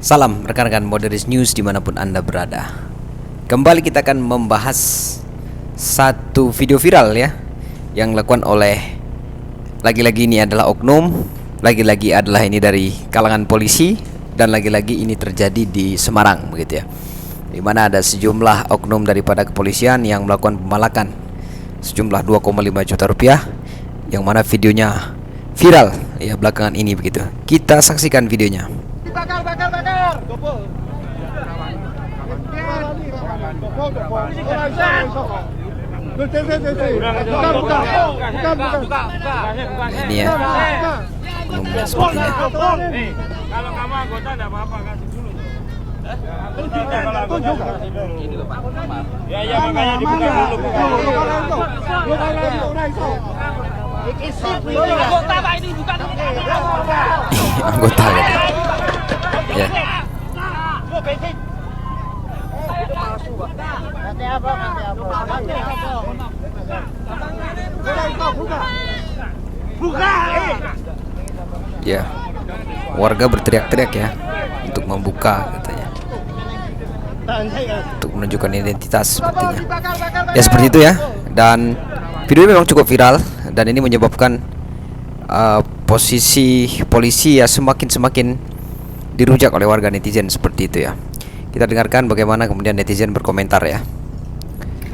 Salam rekan-rekan Moderis News dimanapun Anda berada. Kembali kita akan membahas satu video viral ya, yang dilakukan oleh lagi-lagi ini adalah oknum, lagi-lagi adalah ini dari kalangan polisi, dan lagi-lagi ini terjadi di Semarang begitu ya, di mana ada sejumlah oknum daripada kepolisian yang melakukan pemalakan sejumlah 2,5 juta rupiah, yang mana videonya viral ya belakangan ini begitu. Kita saksikan videonya. Bakar. Ini ya, oknumnya sepertinya. Kalau kamu anggota enggak apa-apa, kasih dulu. Ya makanya dibuka dulu. Anggota Pak, ini bukan Anggota gitu. Ya. Ya. Warga berteriak-teriak ya untuk membuka katanya, untuk menunjukkan identitas sepertinya. Ya seperti itu ya. Dan video ini memang cukup viral, dan ini menyebabkan posisi polisi ya semakin dirujak oleh warga netizen seperti itu ya. Kita dengarkan bagaimana kemudian netizen berkomentar ya.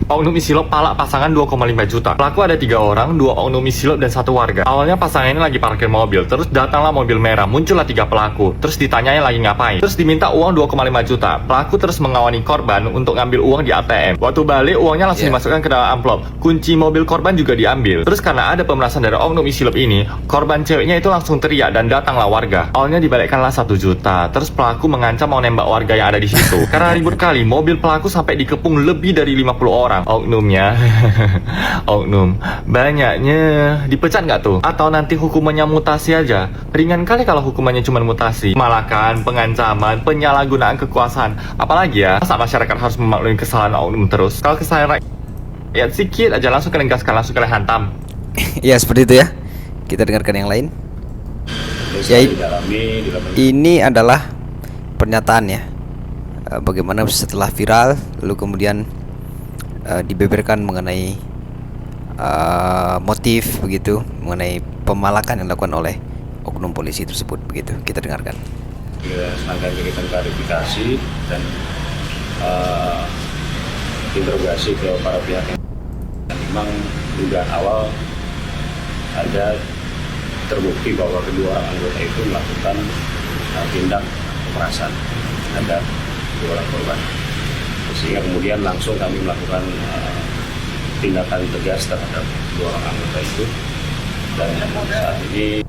Oknum Isilop palak pasangan 2,5 juta. Pelaku ada 3 orang, 2 oknum Isilop dan 1 warga. Awalnya pasangan ini lagi parkir mobil, terus datanglah mobil merah, muncullah 3 pelaku. Terus ditanyai lagi ngapain. Terus diminta uang 2,5 juta. Pelaku terus mengawani korban untuk ngambil uang di ATM. Waktu balik uangnya langsung dimasukkan ke dalam amplop. Kunci mobil korban juga diambil. Terus karena ada pemerasan dari oknum Isilop ini, korban ceweknya itu langsung teriak dan datanglah warga. Awalnya dibalikkanlah 1 juta. Terus pelaku mengancam mau nembak warga yang ada di situ. Karena ribut kali, mobil pelaku sampai dikepung lebih dari 50 orang. Oknumnya oknum banyaknya dipecat nggak tuh? Atau nanti hukumannya mutasi aja? Ringan kali kalau hukumannya cuma mutasi. Malakan, pengancaman, penyalahgunaan kekuasaan. Apalagi ya, masa masyarakat harus memaklumi kesalahan oknum terus? Kalau kesalahan rakyat sedikit aja langsung kalian gaskan, langsung kalian hantam. Ya seperti itu ya. Kita dengarkan yang lain. Ya, ini adalah pernyataan ya, bagaimana setelah viral lalu kemudian dibeberkan mengenai motif begitu, mengenai pemalakan yang dilakukan oleh oknum polisi tersebut begitu. Kita dengarkan. Serangkaian kegiatan klarifikasi dan interogasi ke para pihak yang memang dugaan awal ada terbukti bahwa kedua orang anggota itu melakukan tindak kekerasan terhadap kedua orang korban, sehingga kemudian langsung kami melakukan tindakan tegas terhadap dua orang anggota itu, dan saat ini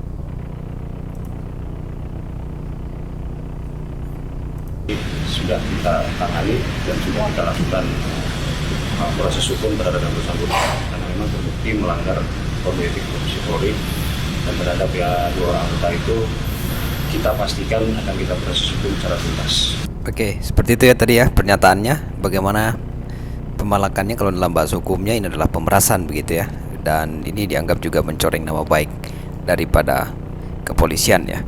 sudah kita tangani dan sudah kita lakukan proses hukum terhadap yang bersangkutan karena memang terbukti melanggar kode etik profesi Polri, dan terhadap ya dua orang anggota itu kita pastikan akan kita proses hukum secara tuntas. Oke, seperti itu ya tadi ya pernyataannya. Bagaimana pemalakannya kalau dalam bahasa hukumnya ini adalah pemerasan begitu ya. Dan ini dianggap juga mencoreng nama baik daripada kepolisian ya.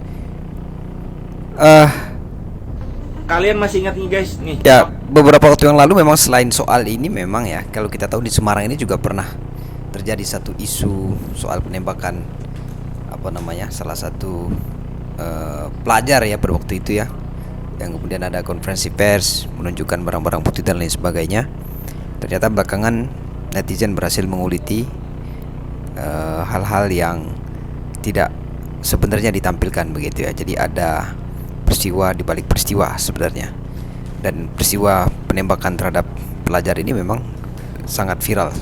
Kalian masih ingat nih guys nih? Ya, beberapa waktu yang lalu memang selain soal ini memang ya, kalau kita tahu di Semarang ini juga pernah terjadi satu isu soal penembakan salah satu pelajar ya pada waktu itu ya, yang kemudian ada konferensi pers menunjukkan barang-barang bukti dan lain sebagainya. Ternyata belakangan netizen berhasil menguliti hal-hal yang tidak sebenarnya ditampilkan begitu ya. Jadi ada peristiwa di balik peristiwa sebenarnya, dan peristiwa penembakan terhadap pelajar ini memang sangat viral,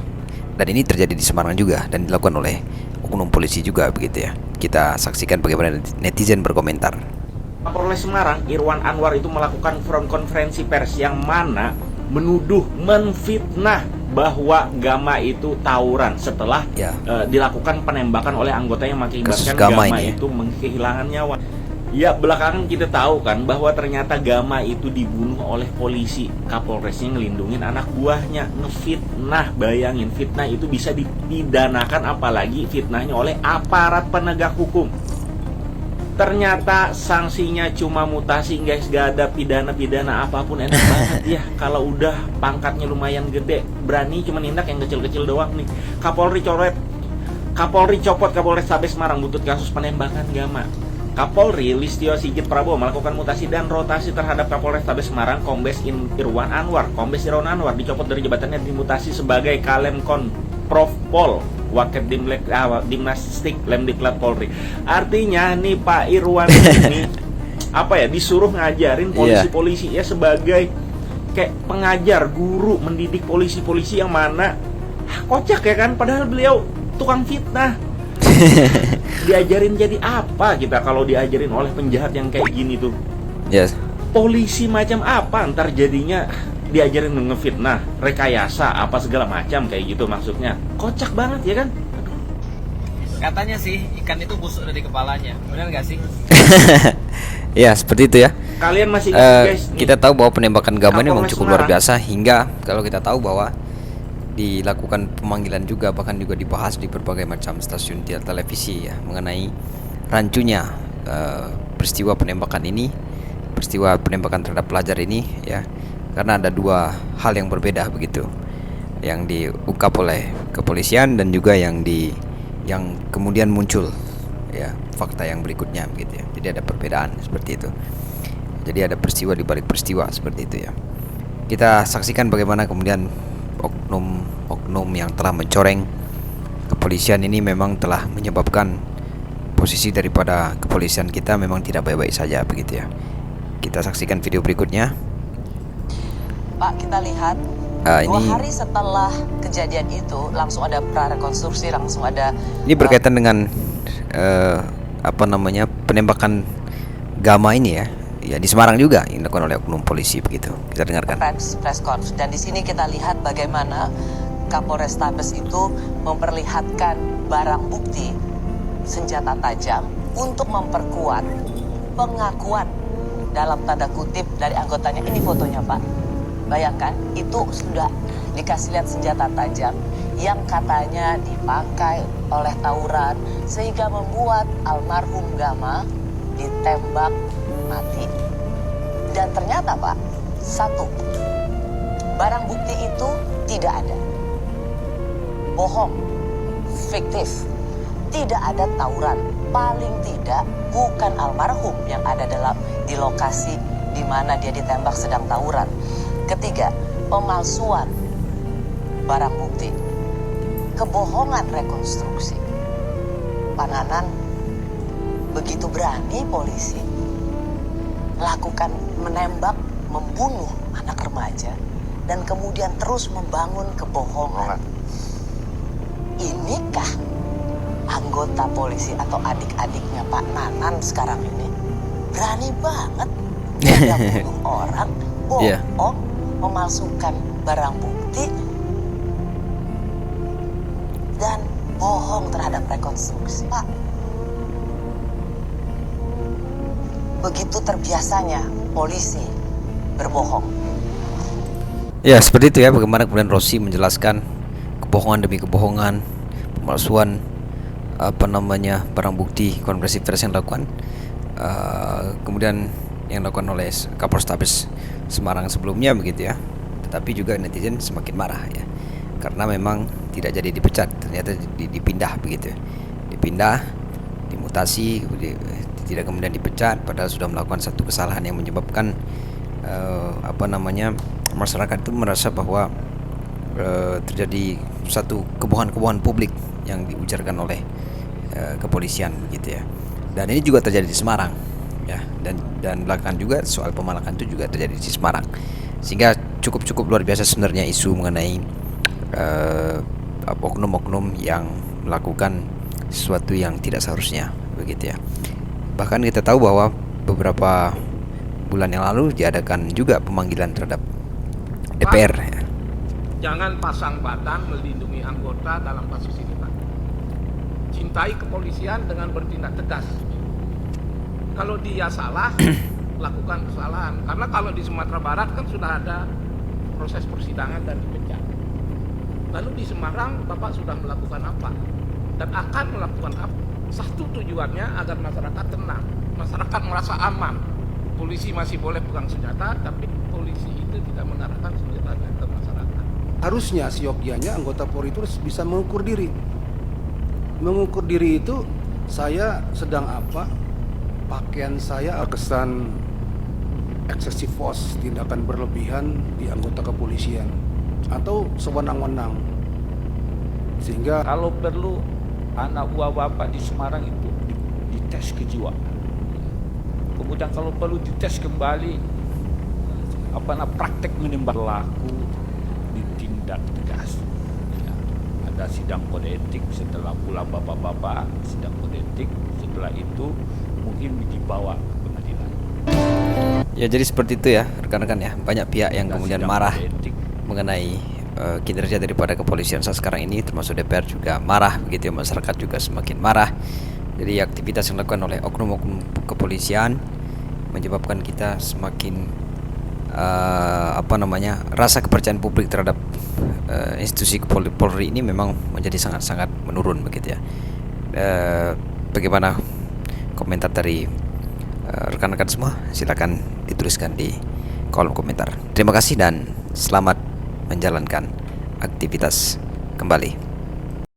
dan ini terjadi di Semarang juga dan dilakukan oleh oknum polisi juga begitu ya. Kita saksikan bagaimana netizen berkomentar. Kapolres Semarang, Irwan Anwar itu melakukan front konferensi pers yang mana menuduh, menfitnah bahwa Gama itu tawuran setelah dilakukan penembakan oleh anggota yang mengakibatkan Gama itu kehilangan nyawa. Ya, belakangan kita tahu kan bahwa ternyata Gama itu dibunuh oleh polisi. Kapolresnya ngelindungin anak buahnya, ngefitnah. Bayangin, fitnah itu bisa dipidanakan, apalagi fitnahnya oleh aparat penegak hukum. Ternyata sanksinya cuma mutasi guys, gak ada pidana apapun. Enak banget ya kalau udah pangkatnya lumayan gede, berani cuma nindak yang kecil-kecil doang nih. Kapolri copot Kapolrestabes Semarang butut kasus penembakan Gama. Kapolri Listio Sigit Prabowo melakukan mutasi dan rotasi terhadap Kapolrestabes Semarang Kombes Irwan Anwar. Kombes Irwan Anwar dicopot dari jabatannya, dimutasi sebagai Kalemkon Profpol Waket Dimnastik Lemdiklat Polri. Artinya nih Pak Irwan ini disuruh ngajarin polisi-polisi ya, sebagai kayak pengajar, guru, mendidik polisi-polisi yang mana kocak ya kan, padahal beliau tukang fitnah. Diajarin jadi apa kita kalau diajarin oleh penjahat yang kayak gini tuh? Yes. Polisi macam apa ntar jadinya diajarin ngefitnah, rekayasa, apa segala macam kayak gitu maksudnya. Kocak banget ya kan? Katanya sih ikan itu busuk dari kepalanya. Benar nggak sih? Ya, seperti itu ya. Kalian masih guys, kita tahu bahwa penembakan Gama ini memang cukup luar Semarang. biasa, hingga kalau kita tahu bahwa dilakukan pemanggilan juga, bahkan juga dibahas di berbagai macam stasiun televisi ya, mengenai rancunya peristiwa penembakan ini, peristiwa penembakan terhadap pelajar ini ya. Karena ada dua hal yang berbeda begitu, yang diungkap oleh kepolisian dan juga yang kemudian muncul ya fakta yang berikutnya begitu ya. Jadi ada perbedaan seperti itu. Jadi ada peristiwa di balik peristiwa seperti itu ya. Kita saksikan bagaimana kemudian oknum yang telah mencoreng kepolisian ini memang telah menyebabkan posisi daripada kepolisian kita memang tidak baik-baik saja begitu ya. Kita saksikan video berikutnya. Pak, kita lihat 2 hari setelah kejadian itu langsung ada prarekonstruksi, langsung ada. Ini berkaitan dengan penembakan Gama ini ya. Ya di Semarang juga yang dilakukan oleh oknum polisi begitu. Kita dengarkan. Press conference, dan di sini kita lihat bagaimana Kapolrestabes itu memperlihatkan barang bukti senjata tajam untuk memperkuat pengakuan dalam tanda kutip dari anggotanya. Ini fotonya Pak. Bayangkan, itu sudah dikasih lihat senjata tajam yang katanya dipakai oleh tawuran sehingga membuat almarhum Gama ditembak mati. Dan ternyata Pak, satu, barang bukti itu tidak ada. Bohong, fiktif, tidak ada tawuran. Paling tidak bukan almarhum yang ada di lokasi di mana dia ditembak sedang tawuran. Ketiga, pemalsuan barang bukti, kebohongan rekonstruksi. Pananan, begitu berani polisi melakukan menembak, membunuh anak remaja dan kemudian terus membangun kebohongan. Inikah anggota polisi atau adik-adiknya Pak Nanan sekarang ini? Berani banget dia bunuh orang, bohong, memalsukan barang bukti, dan bohong terhadap rekonstruksi. Pak, begitu terbiasanya polisi berbohong. Ya seperti itu ya, bagaimana kemudian Rossi menjelaskan kebohongan demi kebohongan, pemalsuan barang bukti, konversi pers yang dilakukan kemudian yang dilakukan oleh Kapolrestabes Semarang sebelumnya begitu ya. Tetapi juga netizen semakin marah ya, karena memang tidak jadi dipecat, ternyata dipindah begitu, dipindah, dimutasi, tidak kemudian dipecat, padahal sudah melakukan satu kesalahan yang menyebabkan masyarakat itu merasa bahwa terjadi satu kebohongan publik yang diujarkan oleh kepolisian gitu ya. Dan ini juga terjadi di Semarang ya, dan belakangan juga soal pemalakan itu juga terjadi di Semarang, sehingga cukup luar biasa sebenarnya isu mengenai oknum-oknum yang melakukan sesuatu yang tidak seharusnya begitu ya. Bahkan kita tahu bahwa beberapa bulan yang lalu diadakan juga pemanggilan terhadap DPR ya. Jangan pasang badan melindungi anggota dalam kasus ini Pak. Cintai kepolisian dengan bertindak tegas. Kalau dia salah, lakukan kesalahan. Karena kalau di Sumatera Barat kan sudah ada proses persidangan dan dipecat. Lalu di Semarang Bapak sudah melakukan apa? Dan akan melakukan apa? Satu tujuannya agar masyarakat tenang. masyarakat merasa aman. Polisi masih boleh pegang senjata, tapi polisi itu tidak mengarahkan senjata ke masyarakat. Harusnya seyogianya anggota Polri itu harus bisa mengukur diri. Mengukur diri itu saya sedang apa, pakaian saya kesan excessive force, tindakan berlebihan di anggota kepolisian, atau sewenang-wenang. Sehingga kalau perlu anak buah bapak di Semarang itu dites kejiwaan. Kemudian kalau perlu dites kembali praktek menembak, pelaku ditindak tegas. Ya, ada sidang kode etik, setelah pulang bapak-bapak sidang kode etik, setelah itu mungkin dibawa ke pengadilan. Ya, jadi seperti itu ya rekan-rekan ya. Banyak pihak yang kemudian marah mengenai kinerja daripada kepolisian saat sekarang ini, termasuk DPR juga marah begitu ya, masyarakat juga semakin marah. Jadi aktivitas yang dilakukan oleh oknum-oknum kepolisian menyebabkan kita semakin rasa kepercayaan publik terhadap institusi Polri ini memang menjadi sangat-sangat menurun begitu ya. Bagaimana komentar dari rekan-rekan semua? Silakan dituliskan di kolom komentar. Terima kasih dan selamat menjalankan aktivitas kembali.